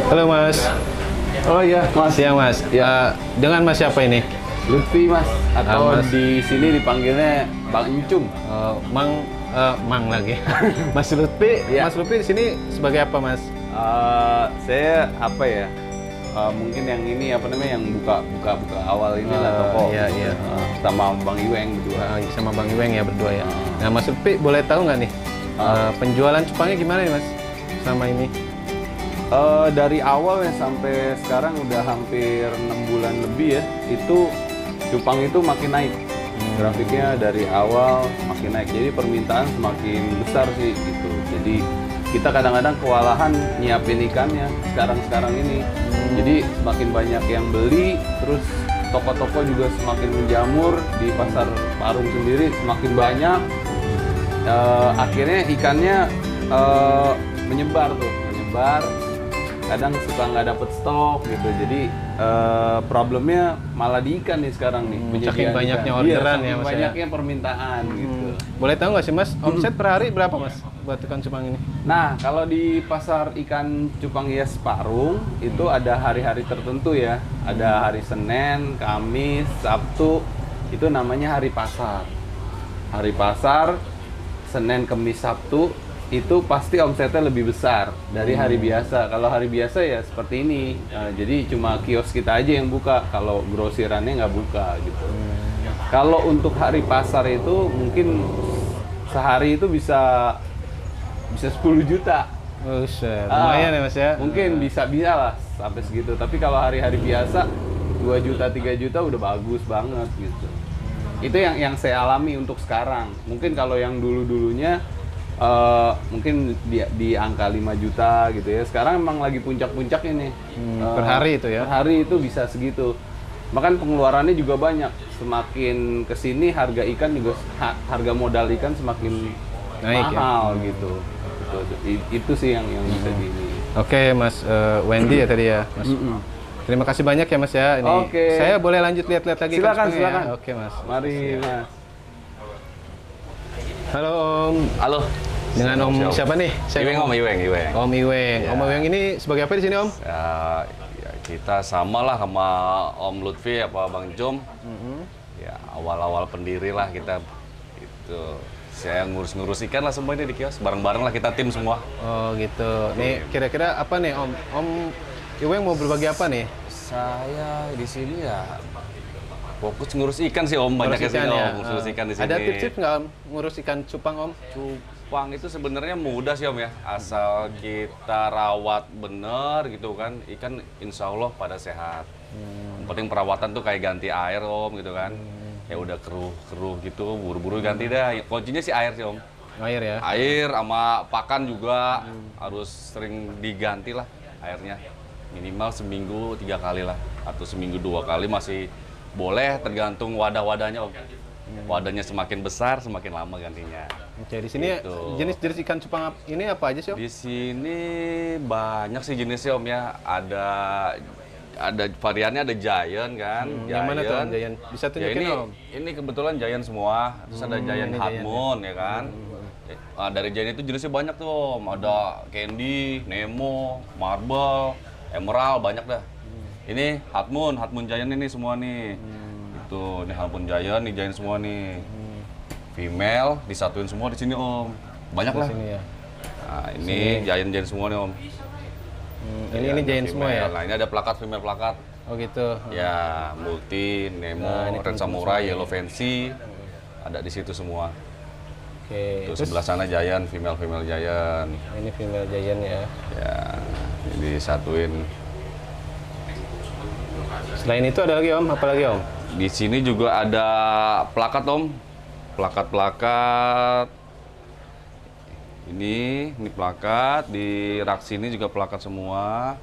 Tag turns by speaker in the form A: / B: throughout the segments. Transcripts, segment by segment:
A: Halo Mas.
B: Oh iya, Mas.
A: Siang Mas.
B: Ya.
A: Dengan Mas siapa ini?
B: Lutfi, Mas. Atau
A: Mas.
B: di sini dipanggilnya Bang Encum.
A: Mang lagi. Mas Lutfi.
B: Ya.
A: Mas Lutfi di sini sebagai apa Mas?
B: Saya apa ya? Mungkin yang ini apa namanya yang buka awal inilah toko.
A: Iya, iya.
B: Sama Bang Iweng berdua.
A: Sama Bang Iweng ya berdua ya. Nah Mas Lutfi boleh tahu nggak nih penjualan cupangnya gimana nih Mas? Sama ini?
B: Dari awal ya sampai sekarang udah hampir 6 bulan lebih ya. Itu cupang itu makin naik. Grafiknya dari awal makin naik. Jadi permintaan semakin besar sih gitu. Jadi kita kadang-kadang kewalahan nyiapin ikannya sekarang ini. Jadi semakin banyak yang beli, terus toko-toko juga semakin menjamur di pasar Parung sendiri semakin banyak. Akhirnya ikannya menyebar. Kadang suka nggak dapet stok gitu. Jadi problemnya malah di ikan nih sekarang nih.
A: Saking banyaknya
B: ikan.
A: orderan
B: Iya,
A: ya Mas.
B: banyaknya permintaan gitu.
A: Boleh tahu nggak sih Mas, omset per hari berapa Mas buat ikan cupang ini?
B: Nah, kalau di pasar ikan cupang hias Parung itu ada hari-hari tertentu ya. Ada hari Senin, Kamis, Sabtu, itu namanya hari pasar. Hari pasar, Senin, Kamis, Sabtu, itu pasti omsetnya lebih besar dari hari biasa. Kalau hari biasa ya seperti ini. Jadi cuma kios kita aja yang buka, kalau grosirannya nggak buka gitu. Kalau untuk hari pasar itu mungkin sehari itu bisa 10 juta.
A: Lumayan ya Mas ya.
B: Mungkin bisa lah sampai segitu. Tapi kalau hari-hari biasa 2 juta, 3 juta udah bagus banget gitu. Itu yang saya alami untuk sekarang. Mungkin kalau yang dulu-dulunya mungkin di angka 5 juta gitu ya. Sekarang emang lagi puncak-puncaknya nih.
A: Per hari itu ya?
B: Per hari itu bisa segitu. Makan pengeluarannya juga banyak. Semakin kesini harga ikan juga, harga modal ikan semakin
A: naik
B: mahal gitu. Itu sih yang bisa di ini.
A: Oke Mas Wendy ya tadi ya Mas. Terima kasih banyak ya Mas ya. Ini
B: Oke.
A: saya boleh lanjut lihat-lihat lagi
B: Silakan,
A: cupangnya
B: silakan.
A: ya? Oke Mas.
B: Mari Mas.
A: Halo Om.
C: Halo.
A: Dengan Om siapa nih?
C: Iweng.
A: Om Iweng.
C: Ya.
A: Om Iweng ini sebagai apa di sini Om?
C: Ya, kita samalah sama Om Lutfi apa Bang Jom. Ya awal-awal pendiri lah kita. Itu saya ngurus ikan lah semua ini di kios. Bareng-bareng lah kita tim semua.
A: Oh gitu. Nih kira-kira apa nih Om? Om Iweng mau berbagi apa nih?
C: Saya di sini ya fokus ngurus ikan sih Om, banyak
A: Ngurus
C: sih
A: ikan ya?
C: Om, ngurus ikan di sini.
A: Ada tips-tips nggak Om ngurus ikan cupang Om?
C: Cupang itu sebenarnya mudah sih Om ya, asal kita rawat bener gitu kan, ikan insya Allah pada sehat. Yang penting perawatan tuh kayak ganti air Om gitu kan. Ya udah keruh gitu, buru-buru ganti dah. Kuncinya sih air sih Om.
A: Air ya?
C: Air sama pakan juga harus sering diganti lah airnya. Minimal seminggu 3 kali lah, atau seminggu 2 kali masih boleh, tergantung wadah-wadahnya Om. Wadahnya semakin besar, semakin lama gantinya.
A: Oke, di sini
C: Gitu.
A: jenis-jenis ikan cupang ini apa aja sih Om?
C: Di sini banyak sih jenisnya Om ya. Ada variannya, ada Giant kan.
A: Yang mana tuh Om Giant? Bisa
C: Ya
A: tunjukin
C: ini,
A: Om?
C: ini kebetulan Giant semua. Terus ada Giant
A: ini
C: Half
A: Giant,
C: Moon ya kan. Nah, dari Giant itu jenisnya banyak tuh Om. Ada Candy, Nemo, Marble, Emerald, banyak dah. Ini Half Moon Giant ini semua nih. Itu, ini Half Moon Giant, ini Giant semua nih. Female disatuin semua di sini Om. Banyak
A: Di
C: lah.
A: sini ya.
C: Nah, ini Giant semua nih Om.
A: Ini Giant semua ya?
C: Nah, ini ada plakat female plakat.
A: Oh gitu.
C: Ya, Multi, Nemo,
A: ini
C: Red Samurai, Yellow Fancy. Ada di situ semua.
A: Oke.
C: Tuh
A: Terus
C: sebelah sana Giant, female Giant.
A: ini female Giant ya.
C: Ya, ini disatuin.
A: Selain itu ada lagi Om, apa lagi Om?
C: Di sini juga ada plakat Om. Plakat-plakat. Ini plakat, di rak sini juga plakat semua.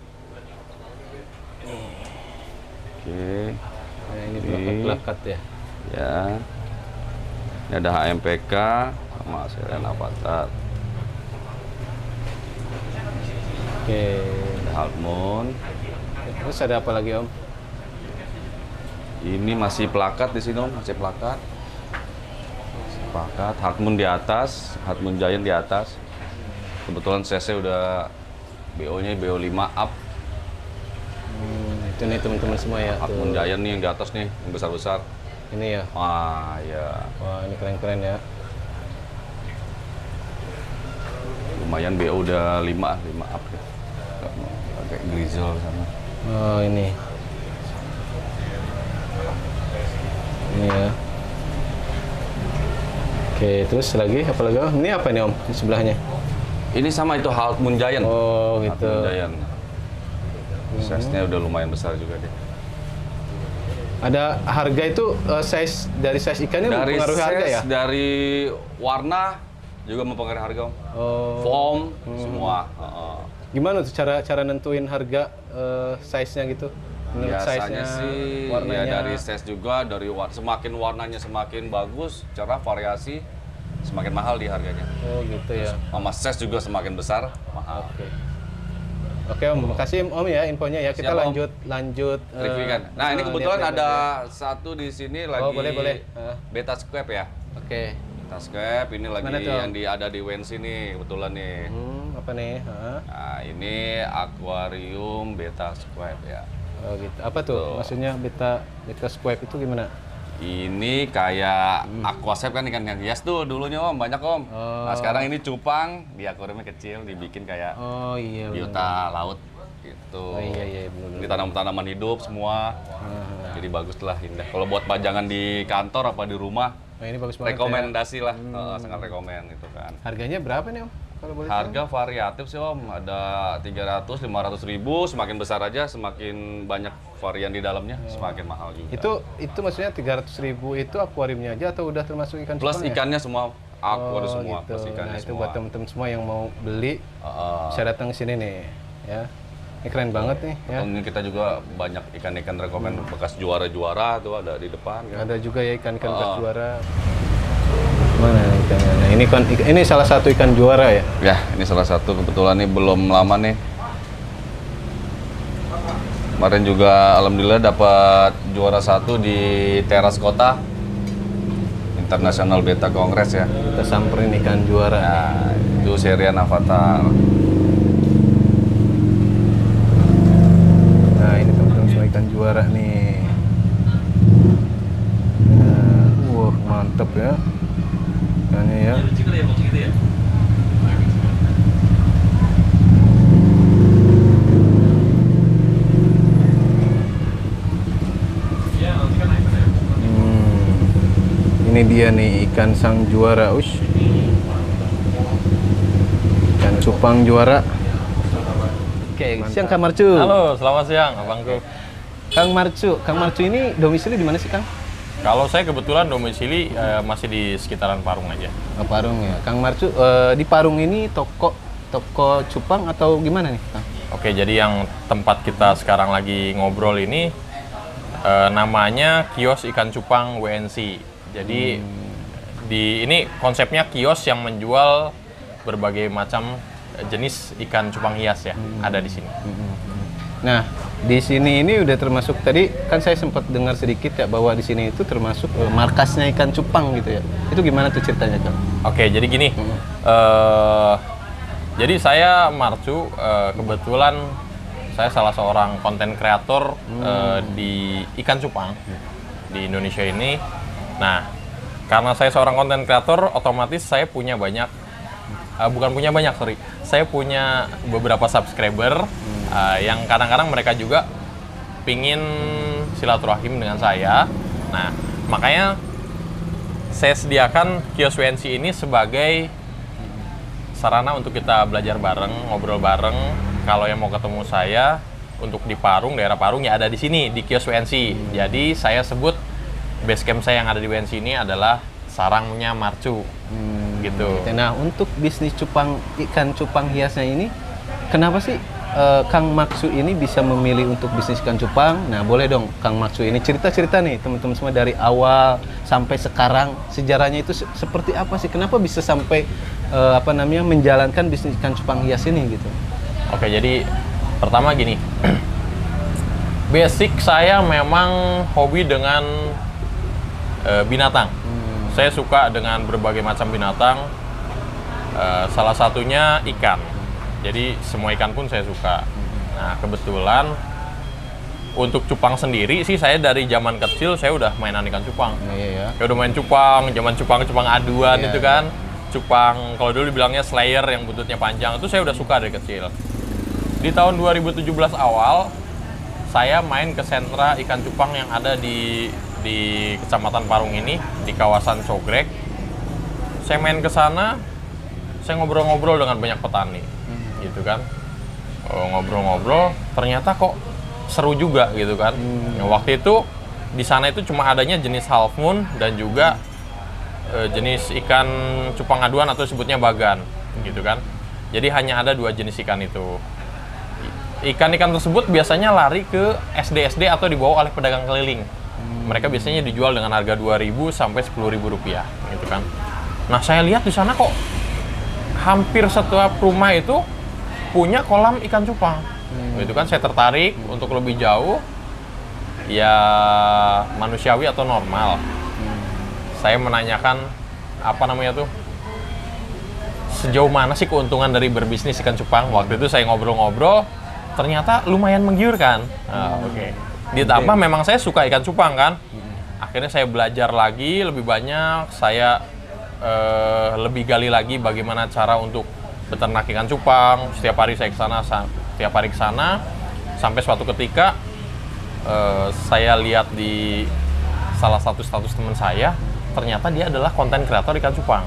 C: Oke.
A: Nah, ini plakat-plakat ya.
C: Ya. Ini ada HMPK sama Serena Avatar.
A: Oke.
C: Ada Halmon.
A: Terus ada apa lagi Om?
C: Ini masih plakat di sini Om, masih plakat. Masih plakat. Halmon di atas, Halmon Giant di atas. Kebetulan CC udah BO-nya BO 5 up.
A: Itu nih teman-teman semua ya.
C: Hatmun
A: Tuh.
C: Giant nih yang di atas nih, yang besar-besar.
A: Ini ya.
C: Wah, ya.
A: Wah, ini keren-keren ya.
C: Lumayan BO udah 5 up ya. Pakai grizzle sana.
A: Oh, ini. Ini ya. Oke, terus lagi apa lagi? Oh, ini apa nih Om di sebelahnya?
C: Ini sama itu Hatmun Giant.
A: Oh, gitu.
C: Hatmun Giant. Size-nya udah lumayan besar juga deh.
A: Ada harga itu size dari size ikannya
C: Dari
A: mempengaruhi harga ya?
C: dari warna juga mempengaruhi harga, Om.
A: Oh.
C: Form, semua. Heeh.
A: Gimana tuh cara nentuin harga size-nya gitu? Menurut
C: Biasanya
A: size-nya,
C: sih
A: warnanya.
C: ya dari size juga, dari semakin warnanya semakin bagus, cara variasi semakin mahal di harganya.
A: Oh, gitu ya.
C: Sama size juga semakin besar, mahal.
A: Oke. Oke Om, makasih Om ya infonya ya. Kita
C: Siap, Om.
A: lanjut
C: Review ikan. Nah, ini kebetulan
A: lihat-lihat
C: ada
A: ya.
C: satu di sini lagi
A: boleh.
C: beta squab ya.
A: Oke.
C: Beta squab ini lagi
A: Mana tuh, Om?
C: yang ada di WNC nih kebetulan nih.
A: Apa nih? Hah?
C: Nah, ini akuarium beta squab ya.
A: Oh gitu. Apa tuh? Maksudnya beta squab itu gimana?
C: Ini kayak aquascape kan ikan yang hias tuh dulunya Om, banyak Om. Nah, sekarang ini cupang, di akuariumnya kecil, dibikin kayak
A: Oh iya.
C: biota laut gitu.
A: Oh iya benar.
C: Ini tanaman-tanaman hidup semua. Jadi bagus lah, indah. Kalau buat pajangan di kantor apa di rumah,
A: Nah, ini bagus banget.
C: rekomendasi lah. Sangat rekomend gitu kan.
A: Harganya berapa nih Om? Kalau boleh tahu?
C: Harga variatif sih Om, ada 300, 500 ribu, semakin besar aja semakin banyak varian di dalamnya, semakin mahal juga.
A: Itu maksudnya 300.000 itu akuariumnya aja atau udah termasuk ikan
C: Plus
A: cupang ya?
C: ikannya semua, akuarium
A: Oh,
C: semua,
A: gitu.
C: plus ikannya
A: Nah, itu
C: semua.
A: buat temen-temen semua yang mau beli
C: Heeh.
A: bisa datang ke sini nih ya. Ini keren banget nih ya.
C: Ini kita juga banyak ikan-ikan rekomen bekas juara-juara tuh ada di depan kan.
A: Ada juga ya ikan-ikan bekas juara. Mana nih ikannya? Nah, ini salah satu ikan juara ya.
C: Ya, ini salah satu kebetulan nih belum lama nih. Kemarin juga alhamdulillah dapat juara 1 di teras kota International Beta Congress ya.
A: Kita samperin ikan juara.
C: Nah, itu serian Avatar.
A: Nah, ini teman-teman semua ikan juara nih. Nah, wah, mantep ya. Ikannya ya. Ini dia nih ikan sang juara, ush. Ikan cupang juara. Oke, siang Kang Marcu.
D: Halo, selamat siang, abangku.
A: Kang Marcu ini domisili di mana sih Kang?
D: Kalau saya kebetulan domisili masih di sekitaran Parung aja.
A: Oh, Parung ya. Kang Marcu di Parung ini toko cupang atau gimana nih Kang?
D: Oke, jadi yang tempat kita sekarang lagi ngobrol ini namanya Kios Ikan Cupang WNC. Jadi ini konsepnya kios yang menjual berbagai macam jenis ikan cupang hias ya, ada di sini.
A: Nah, di sini ini udah termasuk tadi kan saya sempat dengar sedikit ya bahwa di sini itu termasuk markasnya ikan cupang gitu ya. Itu gimana tuh ceritanya Kang?
D: Oke, jadi gini. Jadi saya Marcu, kebetulan saya salah seorang konten kreator di ikan cupang di Indonesia ini. Nah, karena saya seorang konten kreator, otomatis saya punya banyak, saya punya beberapa subscriber yang kadang-kadang mereka juga pingin silaturahim dengan saya. Nah, makanya saya sediakan kios WNC ini sebagai sarana untuk kita belajar bareng, ngobrol bareng. Kalau yang mau ketemu saya untuk di Parung, daerah Parung ya ada di sini di kios WNC. Jadi saya sebut base camp saya yang ada di WNC ini adalah sarangnya Marcu. Gitu.
A: Nah, untuk bisnis ikan cupang hiasnya ini, kenapa sih Kang Marcu ini bisa memilih untuk bisnis ikan cupang? Nah, boleh dong Kang Marcu ini cerita-cerita nih teman-teman semua dari awal sampai sekarang, sejarahnya itu seperti apa sih? Kenapa bisa sampai menjalankan bisnis ikan cupang hias ini gitu?
D: Oke, jadi pertama gini. Basic saya memang hobi dengan binatang. Saya suka dengan berbagai macam binatang, salah satunya ikan. Jadi semua ikan pun saya suka. Nah, kebetulan untuk cupang sendiri sih saya dari zaman kecil saya udah mainan ikan cupang.
A: Iya ya.
D: Ya udah main cupang, zaman cupang aduan
A: Iya,
D: itu kan. Cupang kalau dulu dibilangnya slayer yang buntutnya panjang itu saya udah suka dari kecil. Di tahun 2017 awal saya main ke sentra ikan cupang yang ada di Kecamatan Parung ini, di kawasan Cogrek. Saya main ke sana, saya ngobrol-ngobrol dengan banyak petani. Gitu kan. Ngobrol-ngobrol, ternyata kok seru juga gitu kan. Nah, waktu itu di sana itu cuma adanya jenis half moon dan juga jenis ikan cupang aduan atau sebutnya bagan gitu kan. Jadi hanya ada 2 jenis ikan itu. Ikan-ikan tersebut biasanya lari ke SD-SD atau dibawa oleh pedagang keliling. Mereka biasanya dijual dengan harga 2.000 sampai 10.000 rupiah gitu kan. Nah, saya lihat di sana kok hampir setiap rumah itu punya kolam ikan cupang. Gitu kan, saya tertarik untuk lebih jauh, ya manusiawi atau normal. Saya menanyakan apa namanya tuh, sejauh mana sih keuntungan dari berbisnis ikan cupang. Waktu itu saya ngobrol-ngobrol, ternyata lumayan menggiurkan. Oke. Ditambah memang saya suka ikan cupang kan. Akhirnya saya belajar lagi lebih banyak, saya lebih gali lagi bagaimana cara untuk beternak ikan cupang. Setiap hari saya ke sana, sampai suatu ketika saya lihat di salah satu status teman saya, ternyata dia adalah konten kreator ikan cupang.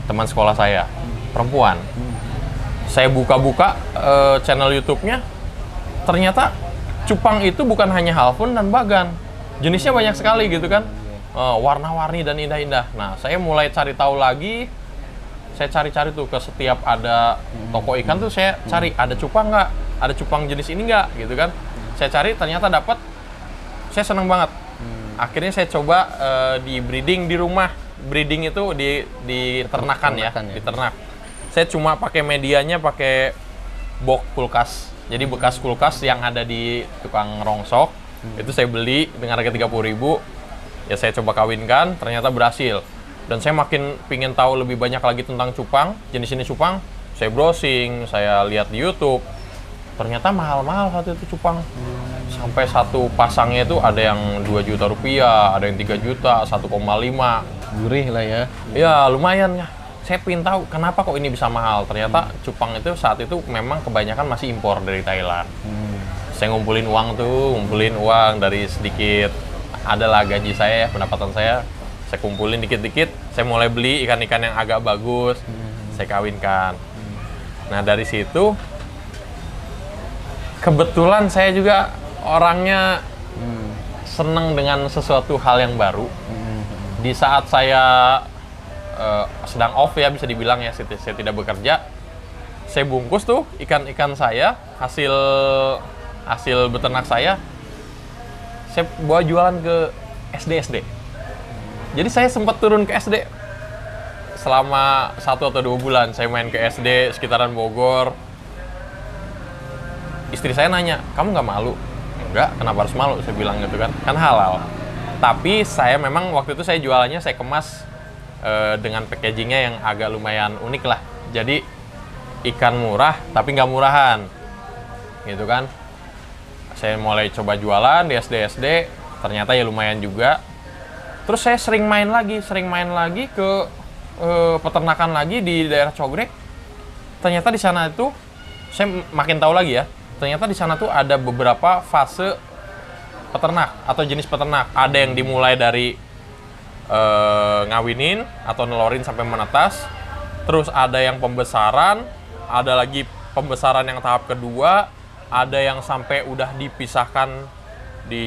D: Teman sekolah saya, perempuan. Saya buka-buka channel YouTube-nya, ternyata cupang itu bukan hanya halfun dan bagan. Jenisnya banyak sekali gitu kan. Warna-warni dan indah-indah. Nah, saya mulai cari tahu lagi. Saya cari-cari tuh ke setiap ada toko ikan tuh saya cari ada cupang nggak, ada cupang jenis ini nggak gitu kan. Saya cari ternyata dapat, saya seneng banget. Akhirnya saya coba di breeding di rumah. Breeding itu di ternakan ya, di ternak. Saya cuma pakai medianya pakai box kulkas. Jadi bekas kulkas yang ada di tukang rongsok itu saya beli dengan harga 30.000. Ya saya coba kawinkan, ternyata berhasil. Dan saya makin pingin tahu lebih banyak lagi tentang cupang, jenis-jenis cupang. Saya browsing, saya lihat di YouTube. Ternyata mahal-mahal satu itu cupang. Sampai satu pasangnya itu ada yang 2 juta rupiah, ada yang 3 juta, 1,5.
A: Gurih lah ya.
D: Ya lumayan ya. Saya pingin tahu kenapa kok ini bisa mahal. Ternyata cupang itu saat itu memang kebanyakan masih impor dari Thailand. Saya ngumpulin uang dari sedikit. Adalah gaji saya, pendapatan saya kumpulin dikit-dikit, saya mulai beli ikan-ikan yang agak bagus, saya kawinkan. Nah dari situ, kebetulan saya juga orangnya seneng dengan sesuatu hal yang baru. Di saat saya sedang off ya, bisa dibilang ya, saya tidak bekerja, saya bungkus tuh ikan-ikan saya, hasil beternak saya bawa jualan ke SD-SD. Jadi saya sempat turun ke SD selama 1 atau 2 bulan. Saya main ke SD sekitaran Bogor. Istri saya nanya, kamu nggak malu? Enggak, kenapa harus malu? Saya bilang gitu kan halal. Tapi saya memang waktu itu saya jualannya saya kemas dengan packagingnya yang agak lumayan unik lah. Jadi ikan murah tapi nggak murahan, gitu kan. Saya mulai coba jualan di SD, ternyata ya lumayan juga. Terus saya sering main lagi ke peternakan lagi di daerah Cogrek. Ternyata di sana itu saya makin tahu lagi ya. Ternyata di sana tuh ada beberapa fase peternak atau jenis peternak. Ada yang dimulai dari ngawinin atau nelorin sampai menetas. Terus ada yang pembesaran, ada lagi pembesaran yang tahap kedua, ada yang sampai udah dipisahkan di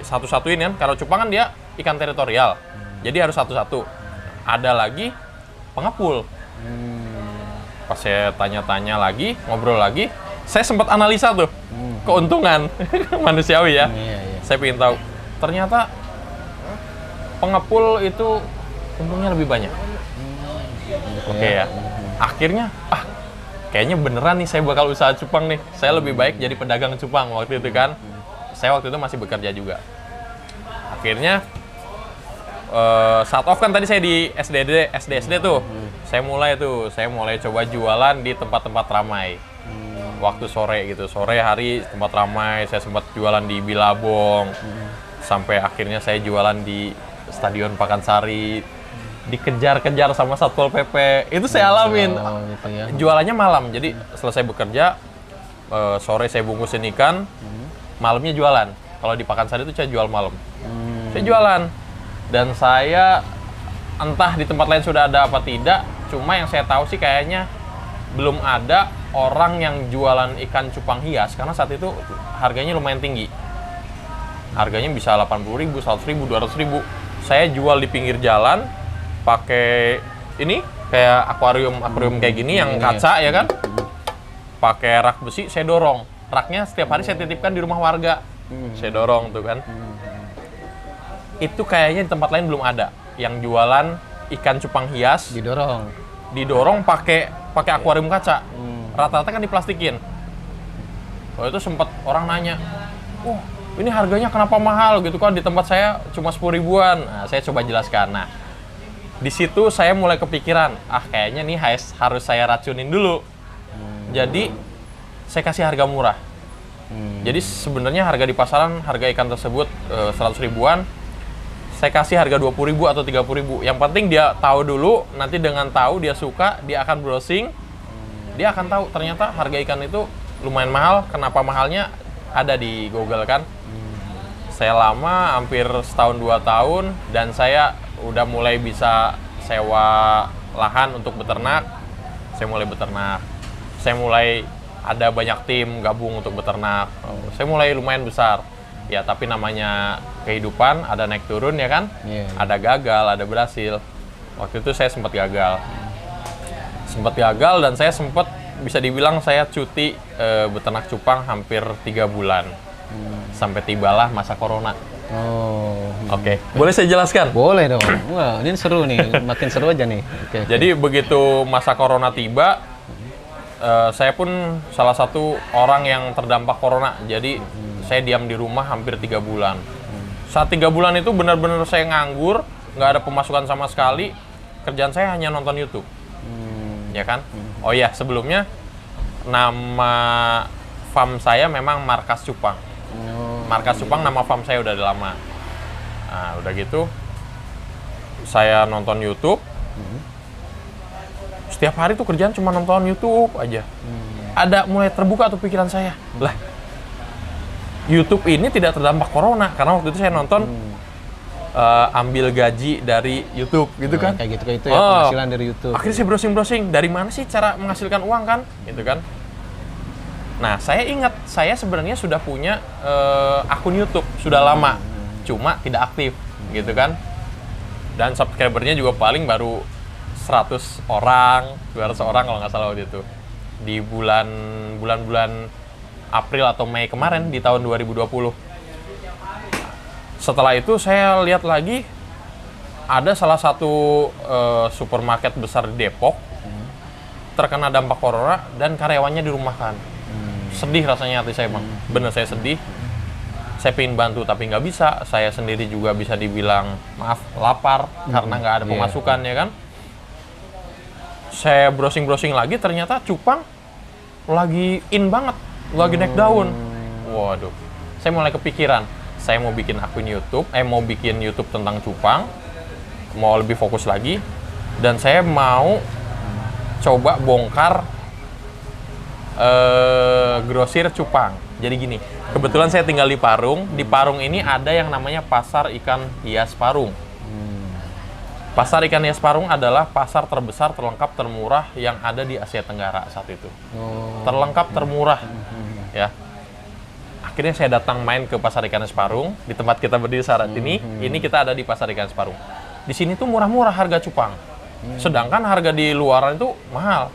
D: satu-satuin kan. Kalau cupang kan dia ikan teritorial, jadi harus satu-satu. Ada lagi pengepul. Pas saya tanya-tanya lagi, ngobrol lagi, saya sempat analisa tuh keuntungan manusiawi ya. Saya pengen tahu, ternyata pengepul itu untungnya lebih banyak. Oke ya. Akhirnya, kayaknya beneran nih saya bakal usaha cupang nih. Saya lebih baik jadi pedagang cupang waktu itu kan. Saya waktu itu masih bekerja juga. Akhirnya saat off kan tadi saya di SD tuh. Saya mulai coba jualan di tempat-tempat ramai. waktu sore gitu. Sore hari tempat ramai, saya sempat jualan di Bilabong. Sampai akhirnya saya jualan di Stadion Pakansari. Dikejar-kejar sama Satpol PP. Itu saya alamin.
A: Oh, gitu ya.
D: Jualannya malam. Jadi selesai bekerja, sore saya bungkusin ikan, malamnya jualan. Kalau di Pakansari itu saya jual malam. Saya jualan. Dan saya entah di tempat lain sudah ada apa tidak, cuma yang saya tahu sih kayaknya belum ada orang yang jualan ikan cupang hias karena saat itu harganya lumayan tinggi. Harganya bisa 80.000, 100.000, 200.000. Saya jual di pinggir jalan pakai ini kayak akuarium kayak gini yang kaca ya kan. Pakai rak besi saya dorong. Raknya setiap hari saya titipkan di rumah warga. Saya dorong tuh kan. Itu kayaknya di tempat lain belum ada yang jualan ikan cupang hias didorong pakai akuarium kaca. Rata-rata kan diplastikin. Kalau itu sempat orang nanya, "Oh, ini harganya kenapa mahal gitu kan? Di tempat saya cuma 10 ribuan." Nah, saya coba jelaskan. Nah, di situ saya mulai kepikiran, kayaknya nih harus saya racunin dulu. Jadi saya kasih harga murah. Jadi sebenarnya harga di pasaran harga ikan tersebut 100 ribuan. Saya kasih harga 20.000 atau 30.000. Yang penting dia tahu dulu, nanti dengan tahu dia suka, dia akan browsing. Dia akan tahu ternyata harga ikan itu lumayan mahal. Kenapa mahalnya? Ada di Google kan. Saya lama, hampir setahun 2 tahun, dan saya udah mulai bisa sewa lahan untuk beternak. Saya mulai beternak. Saya mulai ada banyak tim gabung untuk beternak. Saya mulai lumayan besar. Ya, tapi namanya kehidupan, ada naik turun ya kan? Ada gagal, ada berhasil. Waktu itu saya sempat gagal. Dan saya sempat bisa dibilang saya cuti beternak cupang hampir 3 bulan. Sampai tibalah masa corona. Oke. Boleh saya jelaskan?
A: Boleh dong. Wah, ini seru nih, makin seru aja nih.
D: Jadi begitu masa corona tiba, saya pun salah satu orang yang terdampak corona. Jadi saya diam di rumah hampir 3 bulan. Saat 3 bulan itu benar-benar saya nganggur, nggak ada pemasukan sama sekali. Kerjaan saya hanya nonton YouTube. Ya kan? Oh iya, sebelumnya nama farm saya memang Markas Cupang. Markas Cupang nama farm saya udah lama. Nah, udah gitu saya nonton YouTube. Setiap hari tuh kerjaan cuma nonton YouTube aja. Ada mulai terbuka tuh pikiran saya. Lah, YouTube ini tidak terdampak corona karena waktu itu saya nonton ambil gaji dari YouTube gitu kan.
A: Kayak gitu ya, penghasilan dari YouTube.
D: Akhirnya saya browsing dari mana sih cara menghasilkan uang kan, gitu kan. Nah, saya ingat saya sebenarnya sudah punya akun YouTube sudah lama, cuma tidak aktif gitu kan. Dan subscribernya juga paling baru 100 orang, 200 orang kalau nggak salah waktu itu. Di bulan-bulan April atau Mei kemarin di tahun 2020. Setelah itu saya lihat lagi ada salah satu supermarket besar di Depok terkena dampak corona dan karyawannya dirumahkan. Sedih rasanya hati saya, Bang. Bener, saya sedih. Saya pengen bantu tapi nggak bisa. Saya sendiri juga bisa dibilang lapar karena nggak ada pemasukan ya kan. Saya browsing lagi, ternyata cupang lagi in banget, lagi naik daun. Waduh, saya mulai kepikiran, saya mau bikin akun YouTube, mau bikin YouTube tentang cupang, mau lebih fokus lagi, dan saya mau coba bongkar grosir cupang. Jadi gini, kebetulan saya tinggal di Parung. Di Parung ini ada yang namanya Pasar Ikan Hias Parung. Pasar Ikan Hias Parung adalah pasar terbesar, terlengkap, termurah yang ada di Asia Tenggara saat itu. Terlengkap, termurah. Ya. Akhirnya saya datang main ke Pasar Ikan Hias Parung. Di tempat kita berdiri saat ini kita ada di Pasar Ikan Hias Parung. Di sini tuh murah-murah harga cupang. Sedangkan harga di luaran itu mahal.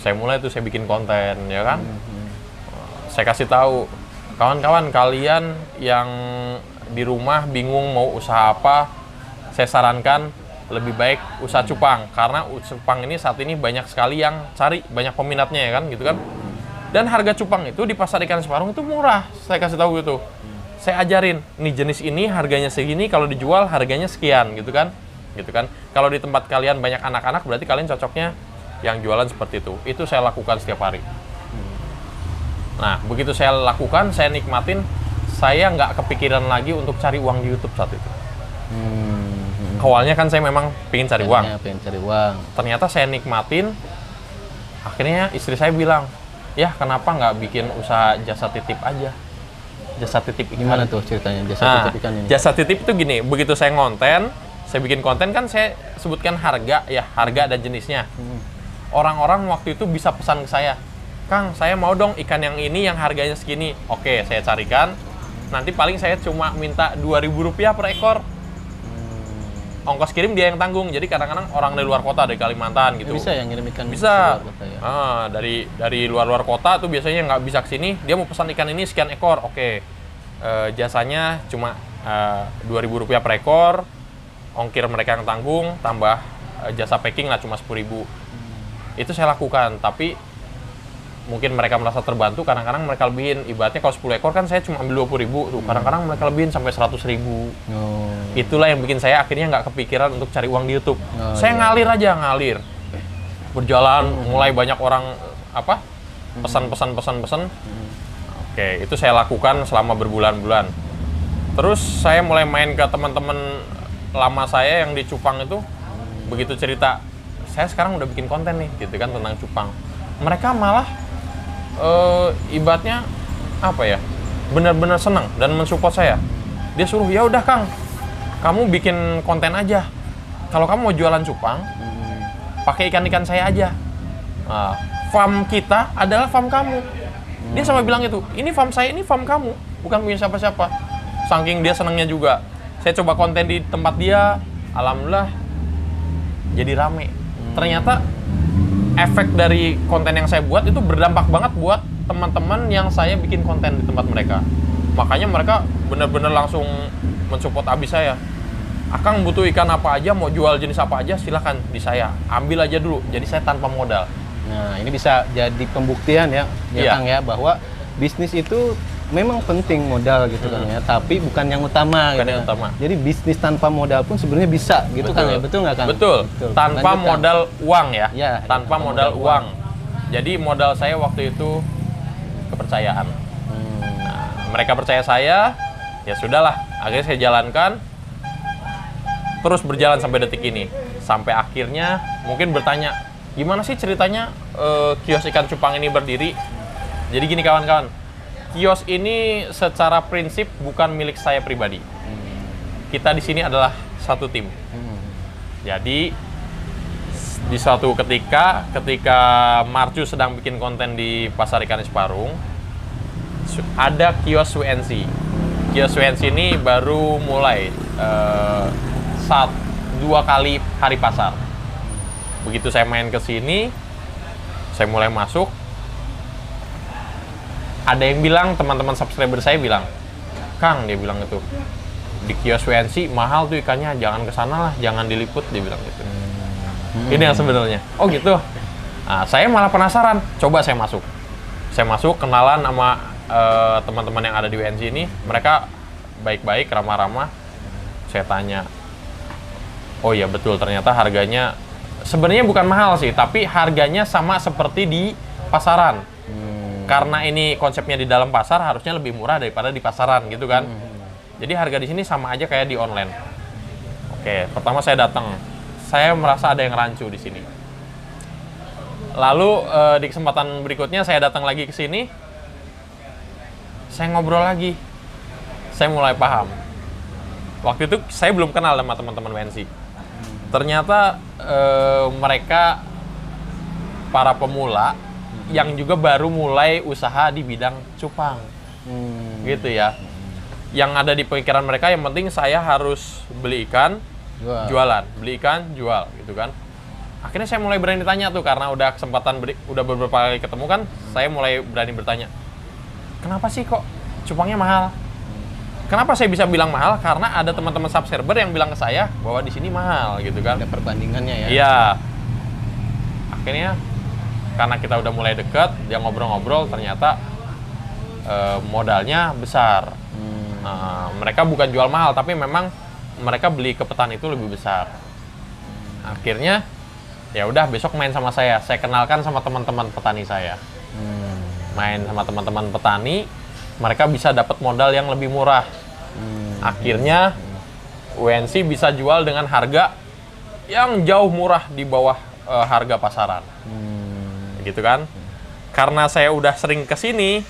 D: Saya mulai tuh saya bikin konten, ya kan? Saya kasih tahu, kawan-kawan kalian yang di rumah bingung mau usaha apa, saya sarankan lebih baik usaha cupang, karena cupang ini saat ini banyak sekali yang cari, banyak peminatnya ya kan, gitu kan. Dan harga cupang itu di Pasar Ikan Hias Parung itu murah, saya kasih tahu gitu. Saya ajarin, nih jenis ini harganya segini, kalau dijual harganya sekian, gitu kan. Kalau di tempat kalian banyak anak-anak, berarti kalian cocoknya yang jualan seperti itu. Itu saya lakukan setiap hari. Nah, begitu saya lakukan, saya nikmatin, saya nggak kepikiran lagi untuk cari uang di YouTube saat itu. Awalnya kan saya memang pengen cari uang.
A: Pengen cari uang.
D: Ternyata saya nikmatin, akhirnya istri saya bilang, ya kenapa nggak bikin usaha jasa titip aja? Jasa titip ikan.
A: Gimana tuh ceritanya jasa titip ikan ini?
D: Jasa titip itu gini, begitu saya ngonten, saya bikin konten kan saya sebutkan harga dan jenisnya. Orang-orang waktu itu bisa pesan ke saya, Kang, saya mau dong ikan yang ini yang harganya segini. Oke, saya carikan. Nanti paling saya cuma minta Rp2.000 per ekor. Ongkos kirim dia yang tanggung. Jadi kadang-kadang orang dari luar kota, dari Kalimantan gitu.
A: Bisa yang ngirim ikan
D: Bisa.
A: ke luar kota ya?
D: Dari luar kota tuh biasanya nggak bisa kesini. Dia mau pesan ikan ini sekian ekor. Oke. Jasanya cuma Rp2.000 per ekor. Ongkir mereka yang tanggung, tambah jasa packing lah cuma 10.000. Itu saya lakukan. Tapi mungkin mereka merasa terbantu, kadang-kadang mereka lebihin. Ibaratnya kalau 10 ekor kan saya cuma ambil 20.000 tuh. Kadang-kadang mereka lebihin sampai 100.000. Itulah yang bikin saya akhirnya nggak kepikiran untuk cari uang di YouTube. Saya ngalir aja, ngalir. Berjalan, mulai banyak orang pesan. Oke, itu saya lakukan selama berbulan-bulan. Terus saya mulai main ke teman-teman lama saya yang di Cupang itu. Begitu cerita, saya sekarang udah bikin konten nih, gitu kan, tentang cupang. Mereka malah ibaratnya benar-benar senang dan mensupport saya. Dia suruh, ya udah Kang, kamu bikin konten aja. Kalau kamu mau jualan cupang, pakai ikan-ikan saya aja. Farm kita adalah farm kamu. Dia sampai bilang itu, ini farm saya, ini farm kamu, bukan punya siapa-siapa. Saking dia senangnya juga. Saya coba konten di tempat dia, alhamdulillah jadi rame. Ternyata efek dari konten yang saya buat itu berdampak banget buat teman-teman yang saya bikin konten di tempat mereka. Makanya mereka benar-benar langsung mensupport abis saya. Akang butuh ikan apa aja, mau jual jenis apa aja, silahkan di saya. Ambil aja dulu, jadi saya tanpa modal.
A: Nah, ini bisa jadi pembuktian ya, Kang ya, bahwa bisnis itu memang penting modal gitu kan ya, tapi bukan yang utama.
D: Bukan
A: gitu
D: yang
A: kan.
D: utama.
A: Jadi bisnis tanpa modal pun sebenarnya bisa gitu kan ya, betul nggak Kang?
D: Betul. Tanpa
A: Lanjut, Kang.
D: modal uang ya.
A: Ya,
D: tanpa modal uang. Jadi modal saya waktu itu kepercayaan. Nah, mereka percaya saya, ya sudahlah. Akhirnya saya jalankan, terus berjalan sampai detik ini. Sampai akhirnya mungkin bertanya, gimana sih ceritanya kios ikan cupang ini berdiri? Jadi gini kawan-kawan, kios ini secara prinsip bukan milik saya pribadi. Kita di sini adalah satu tim. Jadi di suatu ketika Marcu sedang bikin konten di Pasar Ikan Ciparung, ada kios WNC. Kios WNC ini baru mulai 2 kali hari pasar. Begitu saya main ke sini, saya mulai masuk. Ada yang bilang, teman-teman subscriber saya bilang, Kang, dia bilang itu, di kios WNC mahal tuh ikannya, jangan kesana lah, jangan diliput, dia bilang gitu. Ini yang sebenarnya. Oh gitu. Nah, saya malah penasaran, coba saya masuk. Saya masuk, kenalan sama teman-teman yang ada di WNC ini, mereka baik-baik, ramah-ramah. Saya tanya, oh iya betul, ternyata harganya sebenarnya bukan mahal sih, tapi harganya sama seperti di pasaran. Karena ini konsepnya di dalam pasar, harusnya lebih murah daripada di pasaran gitu kan. Jadi harga di sini sama aja kayak di online. Oke, pertama saya datang, saya merasa ada yang rancu di sini. Lalu di kesempatan berikutnya saya datang lagi ke sini, saya ngobrol lagi, saya mulai paham. Waktu itu saya belum kenal sama teman-teman WNC. Ternyata mereka para pemula yang juga baru mulai usaha di bidang cupang, gitu ya. Yang ada di pikiran mereka, yang penting saya harus beli ikan, jualan, beli ikan, jual, gitu kan. Akhirnya saya mulai berani tanya tuh, karena udah kesempatan udah beberapa kali ketemu kan, saya mulai berani bertanya, kenapa sih kok cupangnya mahal? Kenapa saya bisa bilang mahal? Karena ada teman-teman subscriber yang bilang ke saya bahwa di sini mahal, gitu kan.
A: Ada perbandingannya ya.
D: Iya. Akhirnya karena kita udah mulai dekat, dia ngobrol-ngobrol, ternyata modalnya besar. Mereka bukan jual mahal, tapi memang mereka beli ke petani itu lebih besar. Akhirnya ya udah, besok main sama saya kenalkan sama teman-teman petani saya. main sama teman-teman petani, mereka bisa dapat modal yang lebih murah. Akhirnya WNC bisa jual dengan harga yang jauh murah di bawah harga pasaran. Gitu kan? Karena saya udah sering kesini,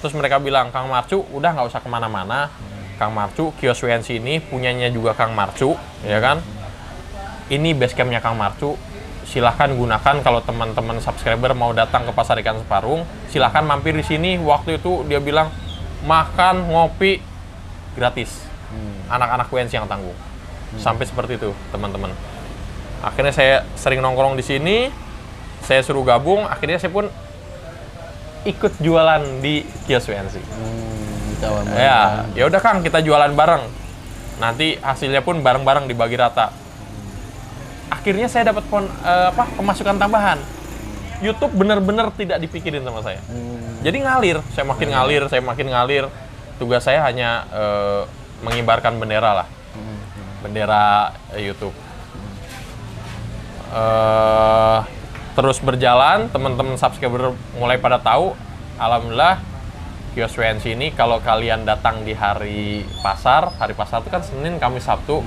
D: terus mereka bilang, Kang Marcu udah nggak usah kemana-mana. Kang Marcu, kios WNC ini punyanya juga Kang Marcu, ya kan? Ini base campnya Kang Marcu. Silahkan gunakan kalau teman-teman subscriber mau datang ke Pasar Ikan Separung, silahkan mampir di sini. Waktu itu dia bilang makan, ngopi gratis. Anak-anak WNC yang tanggung. Sampai seperti itu, teman-teman. Akhirnya saya sering nongkrong di sini, saya suruh gabung, akhirnya saya pun ikut jualan di kios WNC. Ya udah Kang, kita jualan bareng. Nanti hasilnya pun bareng-bareng dibagi rata. Akhirnya saya dapat pemasukan tambahan. YouTube bener-bener tidak dipikirin sama saya. Jadi ngalir, saya makin ngalir. Tugas saya hanya mengibarkan bendera lah, bendera YouTube. Terus berjalan, teman-teman subscriber mulai pada tahu. Alhamdulillah, kios WNC ini kalau kalian datang di hari pasar itu kan Senin, Kamis, Sabtu.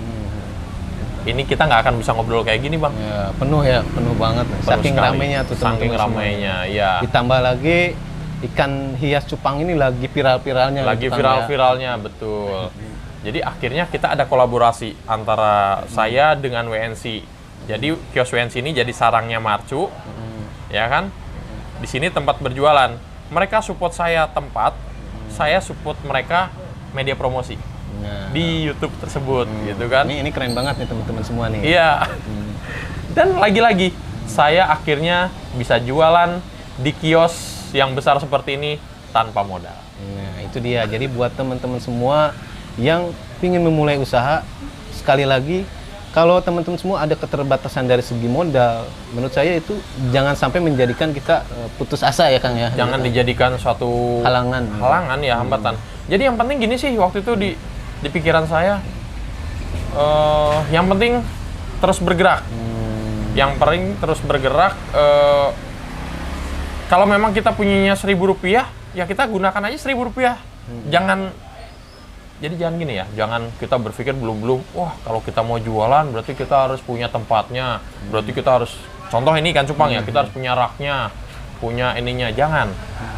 D: Ini kita nggak akan bisa ngobrol kayak gini, Bang.
A: Ya, penuh banget. Saking ramainya tuh
D: saking ramainya, ya.
A: Ditambah lagi ikan hias cupang ini lagi viral-viralnya.
D: Lagi viral-viralnya, betul. Jadi akhirnya kita ada kolaborasi antara saya dengan WNC. Jadi kios WNC ini jadi sarangnya Marcu, ya kan? Di sini tempat berjualan. Mereka support saya tempat, saya support mereka media promosi di YouTube tersebut, gitu kan?
A: Ini keren banget nih teman-teman semua nih.
D: Iya. Dan lagi-lagi saya akhirnya bisa jualan di kios yang besar seperti ini tanpa modal.
A: Nah, itu dia. Jadi buat teman-teman semua yang ingin memulai usaha, sekali lagi, kalau teman-teman semua ada keterbatasan dari segi modal, menurut saya itu jangan sampai menjadikan kita putus asa ya Kang ya.
D: Jangan dijadikan suatu halangan ya, hambatan. Jadi yang penting gini sih, waktu itu di pikiran saya, yang penting terus bergerak. Yang penting terus bergerak. Kalau memang kita punyanya Rp1.000, ya kita gunakan aja Rp1.000. Jangan gini ya, jangan kita berpikir belum, wah kalau kita mau jualan berarti kita harus punya tempatnya, berarti kita harus, contoh ini ikan cupang ya, kita harus punya raknya, punya ininya. Jangan.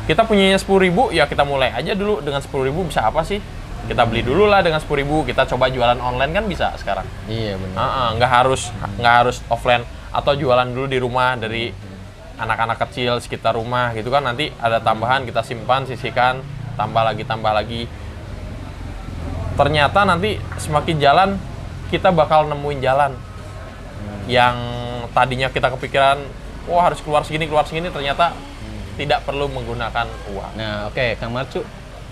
D: Kita punyanya 10.000, ya kita mulai aja dulu dengan 10.000, bisa apa sih? Kita beli dulu lah dengan 10.000, kita coba jualan online kan bisa sekarang.
A: Iya benar.
D: Nggak harus offline, atau jualan dulu di rumah dari anak-anak kecil sekitar rumah gitu kan, nanti ada tambahan kita simpan, sisihkan, tambah lagi. Ternyata nanti semakin jalan kita bakal nemuin jalan yang tadinya kita kepikiran, wah harus keluar segini, ternyata tidak perlu menggunakan uang.
A: Nah, oke, Kang Marcu,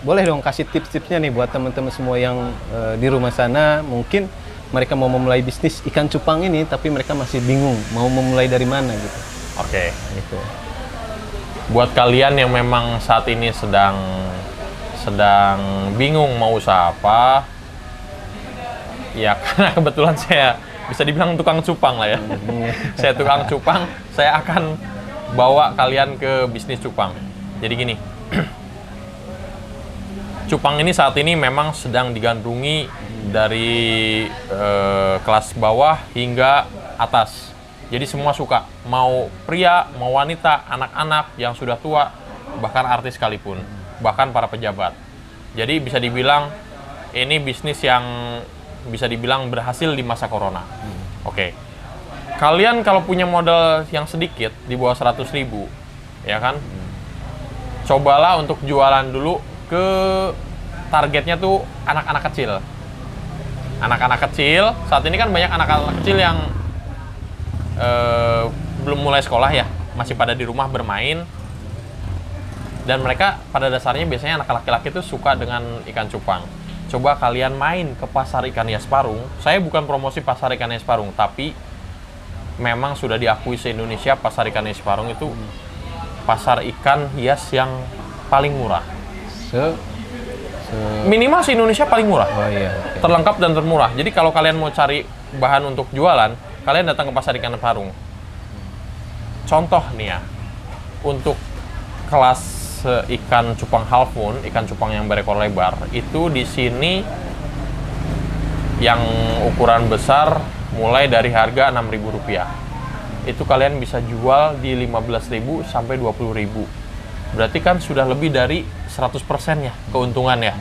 A: boleh dong kasih tips-tipsnya nih buat teman-teman semua yang di rumah sana, mungkin mereka mau memulai bisnis ikan cupang ini, tapi mereka masih bingung mau memulai dari mana gitu.
D: Oke.
A: Gitu.
D: Buat kalian yang memang saat ini sedang bingung mau usaha apa, ya karena kebetulan saya bisa dibilang tukang cupang lah ya. Saya tukang cupang, saya akan bawa kalian ke bisnis cupang. Jadi gini, cupang ini saat ini memang sedang digandrungi dari kelas bawah hingga atas. Jadi semua suka, mau pria, mau wanita, anak-anak yang sudah tua, bahkan artis sekalipun, bahkan para pejabat. Jadi bisa dibilang ini bisnis yang bisa dibilang berhasil di masa corona. Oke. Kalian kalau punya modal yang sedikit di bawah 100.000, ya kan? Cobalah untuk jualan dulu ke targetnya tuh anak-anak kecil. Anak-anak kecil, saat ini kan banyak anak-anak kecil yang belum mulai sekolah ya, masih pada di rumah bermain, dan mereka pada dasarnya biasanya anak laki-laki itu suka dengan ikan cupang. Coba kalian main ke pasar ikan hias Parung. Saya bukan promosi pasar ikan hias Parung, tapi memang sudah diakui se-Indonesia pasar ikan hias Parung itu pasar ikan hias yang paling murah. Minimal se-Indonesia paling murah.
A: Oh iya.
D: Terlengkap dan termurah. Jadi kalau kalian mau cari bahan untuk jualan, kalian datang ke pasar ikan Parung. Contoh nih ya, untuk kelas ikan cupang half moon, ikan cupang yang berekor lebar, itu di sini yang ukuran besar mulai dari harga Rp6.000. Itu kalian bisa jual di 15.000 sampai 20.000. Berarti kan sudah lebih dari 100% ya keuntungan ya.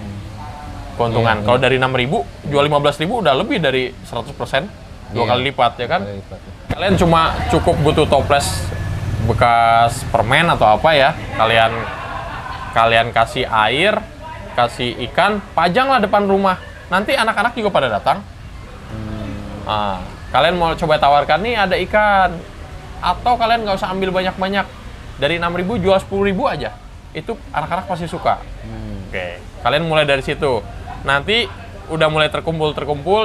D: Keuntungan. Kalau dari 6.000 jual 15.000 udah lebih dari 100%, dua kali lipat ya kan. Kalian cuma cukup butuh toples bekas permen atau apa ya. Kalian kasih air, kasih ikan, pajanglah depan rumah. Nanti anak-anak juga pada datang. Nah, kalian mau coba tawarkan nih ada ikan, atau kalian nggak usah ambil banyak-banyak, dari 6.000 jual 10.000 aja, itu anak-anak pasti suka. Oke, kalian mulai dari situ. Nanti udah mulai terkumpul,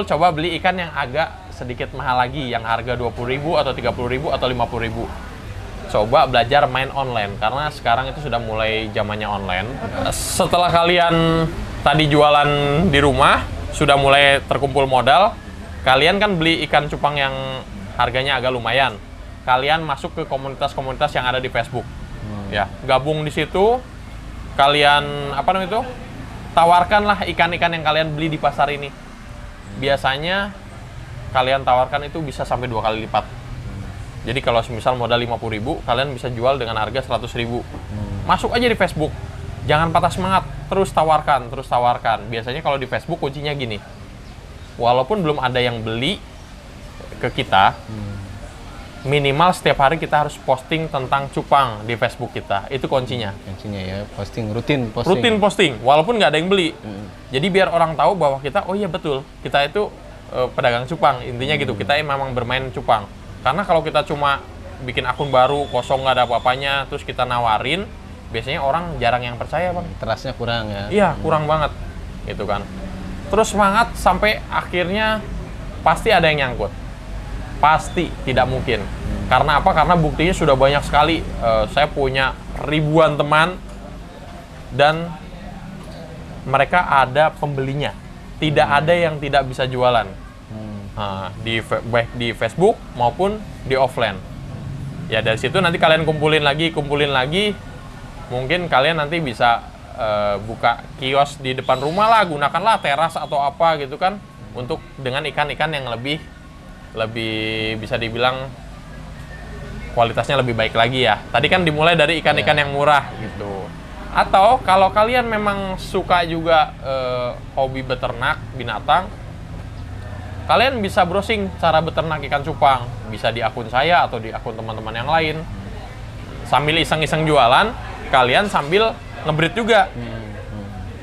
D: coba beli ikan yang agak sedikit mahal lagi, yang harga 20.000 atau 30.000 atau 50.000. Coba belajar main online, karena sekarang itu sudah mulai zamannya online. Setelah kalian tadi jualan di rumah, sudah mulai terkumpul modal, kalian kan beli ikan cupang yang harganya agak lumayan. Kalian masuk ke komunitas-komunitas yang ada di Facebook. Ya, gabung di situ. Kalian tawarkanlah ikan-ikan yang kalian beli di pasar ini. Biasanya kalian tawarkan itu bisa sampai 2 kali lipat. Jadi kalau misal modal 50.000, kalian bisa jual dengan harga 100.000. Masuk aja di Facebook. Jangan patah semangat, terus tawarkan. Biasanya kalau di Facebook kuncinya gini. Walaupun belum ada yang beli ke kita, minimal setiap hari kita harus posting tentang cupang di Facebook kita. Itu kuncinya.
A: Kuncinya ya, rutin
D: posting, walaupun nggak ada yang beli. Jadi biar orang tahu bahwa kita, oh iya betul, kita itu pedagang cupang. Intinya gitu, kita memang bermain cupang. Karena kalau kita cuma bikin akun baru, kosong, nggak ada apa-apanya, terus kita nawarin, biasanya orang jarang yang percaya, Bang.
A: Trustnya kurang ya.
D: Iya, kurang banget. Gitu kan. Terus semangat sampai akhirnya pasti ada yang nyangkut. Pasti, tidak mungkin. Karena apa? Karena buktinya sudah banyak sekali. Saya punya ribuan teman dan mereka ada pembelinya. Tidak ada yang tidak bisa jualan. Baik di Facebook maupun di offline. Ya dari situ nanti kalian kumpulin lagi. Mungkin kalian nanti bisa buka kios di depan rumah lah, gunakanlah teras atau apa gitu kan, untuk dengan ikan-ikan yang lebih bisa dibilang kualitasnya lebih baik lagi ya. Tadi kan dimulai dari ikan-ikan yang murah gitu. Atau kalau kalian memang suka juga hobi beternak binatang, kalian bisa browsing cara beternak ikan cupang. Bisa di akun saya atau di akun teman-teman yang lain. Sambil iseng-iseng jualan, kalian sambil ngebreed juga.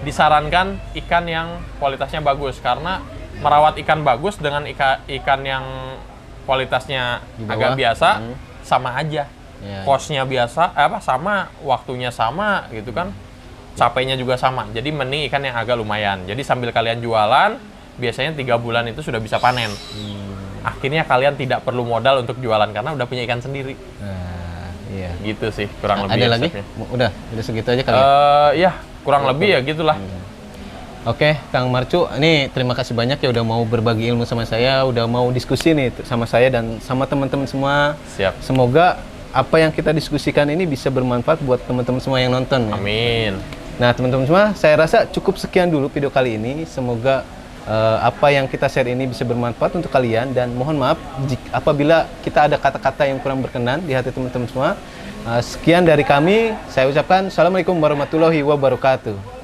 D: Disarankan ikan yang kualitasnya bagus, karena merawat ikan bagus dengan ikan yang kualitasnya agak biasa sama aja. Cost-nya biasa, sama, waktunya sama gitu kan. Capeknya juga sama. Jadi mending ikan yang agak lumayan. Jadi sambil kalian jualan, biasanya 3 bulan itu sudah bisa panen. Akhirnya kalian tidak perlu modal untuk jualan karena udah punya ikan sendiri.
A: Iya.
D: Gitu sih, kurang lebih.
A: Ada lagi? Udah segitu aja kali.
D: Ya, kurang lebih ya gitulah.
A: Oke, Kang Marcu, ini terima kasih banyak ya udah mau berbagi ilmu sama saya, udah mau diskusi nih sama saya dan sama teman-teman semua.
D: Siap.
A: Semoga apa yang kita diskusikan ini bisa bermanfaat buat teman-teman semua yang nonton.
D: Amin.
A: Nah, teman-teman semua, saya rasa cukup sekian dulu video kali ini. Semoga apa yang kita share ini bisa bermanfaat untuk kalian, dan mohon maaf apabila kita ada kata-kata yang kurang berkenan di hati teman-teman semua. Sekian dari kami, saya ucapkan Assalamualaikum warahmatullahi wabarakatuh.